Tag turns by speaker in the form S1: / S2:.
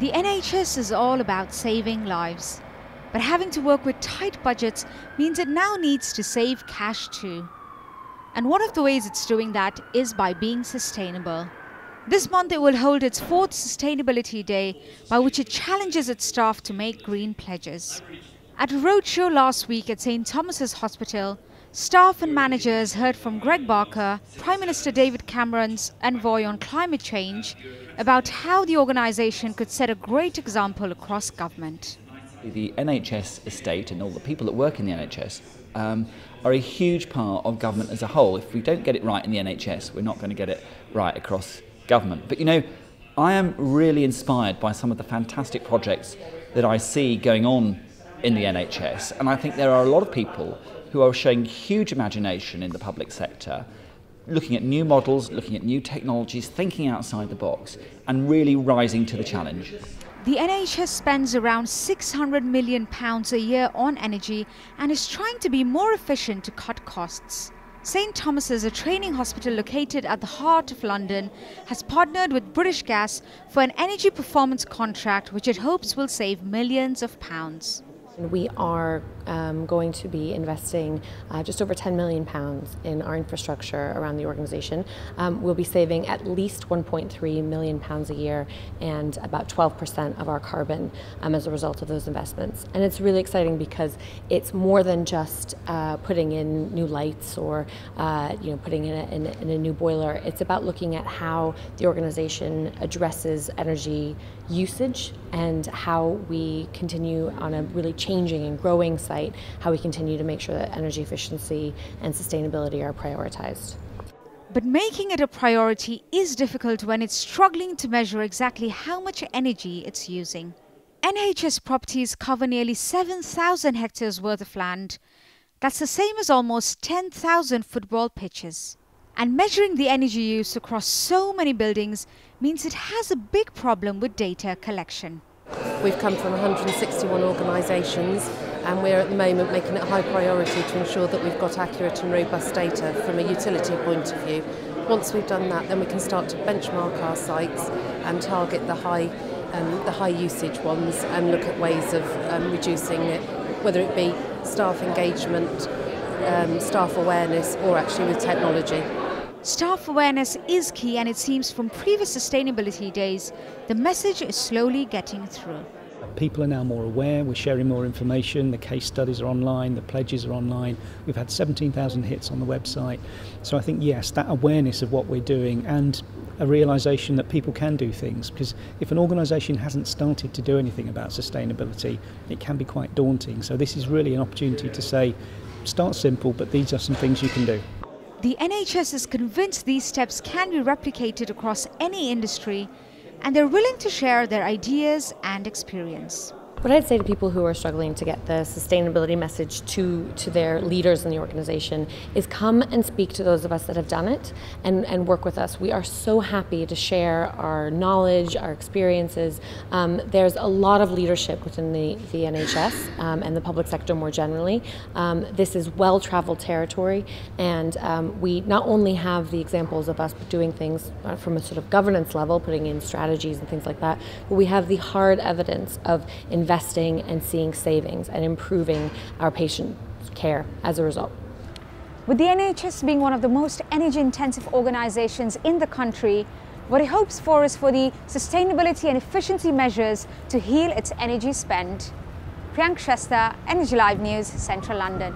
S1: The NHS is all about saving lives, but having to work with tight budgets means it now needs to save cash too. And one of the ways it's doing that is by being sustainable. This month it will hold its 4th Sustainability Day, by which it challenges its staff to make green pledges. At a roadshow last week at St. Thomas's Hospital, staff and managers heard from Greg Barker, Prime Minister David Cameron's envoy on climate change, about how the organisation could set a great example across government.
S2: The NHS estate and all the people that work in the NHS are a huge part of government as a whole. If we don't get it right in the NHS, we're not going to get it right across government. But you know, I am really inspired by some of the fantastic projects that I see going on in the NHS, and I think there are a lot of people who are showing huge imagination in the public sector, looking at new models, looking at new technologies, thinking outside the box, and really rising to the challenge.
S1: The NHS spends around £600 million a year on energy and is trying to be more efficient to cut costs. St. Thomas, a training hospital located at the heart of London, has partnered with British Gas for an energy performance contract which it hopes will save millions of pounds.
S3: We are going to be investing just over £10 million in our infrastructure around the organisation. We'll be saving at least £1.3 million a year and about 12% of our carbon as a result of those investments. And it's really exciting because it's more than just putting in new lights or putting in a new boiler. It's about looking at how the organisation addresses energy usage and how we continue on a really changing and growing site, how we continue to make sure that energy efficiency and sustainability are prioritized.
S1: But making it a priority is difficult when it's struggling to measure exactly how much energy it's using. NHS properties cover nearly 7,000 hectares worth of land. That's the same as almost 10,000 football pitches. And measuring the energy use across so many buildings means it has a big problem with data collection.
S4: We've come from 161 organisations, and we're at the moment making it a high priority to ensure that we've got accurate and robust data from a utility point of view. Once we've done that, then we can start to benchmark our sites and target the high usage ones and look at ways of reducing it, whether it be staff engagement, staff awareness, or actually with technology.
S1: Staff awareness is key, and it seems from previous sustainability days, the message is slowly getting through.
S5: People are now more aware, we're sharing more information, the case studies are online, the pledges are online. We've had 17,000 hits on the website. So I think, yes, that awareness of what we're doing and a realisation that people can do things, because if an organisation hasn't started to do anything about sustainability, it can be quite daunting. So this is really an opportunity to say, start simple, but these are some things you can do.
S1: The NHS is convinced these steps can be replicated across any industry, and they're willing to share their ideas and experience.
S3: What I'd say to people who are struggling to get the sustainability message to their leaders in the organisation is come and speak to those of us that have done it and work with us. We are so happy to share our knowledge, our experiences. There's a lot of leadership within the NHS and the public sector more generally. This is well-travelled territory, and we not only have the examples of us doing things from a sort of governance level, putting in strategies and things like that, but we have the hard evidence of investing and seeing savings and improving our patient care as a result.
S1: With the NHS being one of the most energy-intensive organisations in the country, what it hopes for is for the sustainability and efficiency measures to heal its energy spend. Priyanka, Shrestha, Energy Live News, Central London.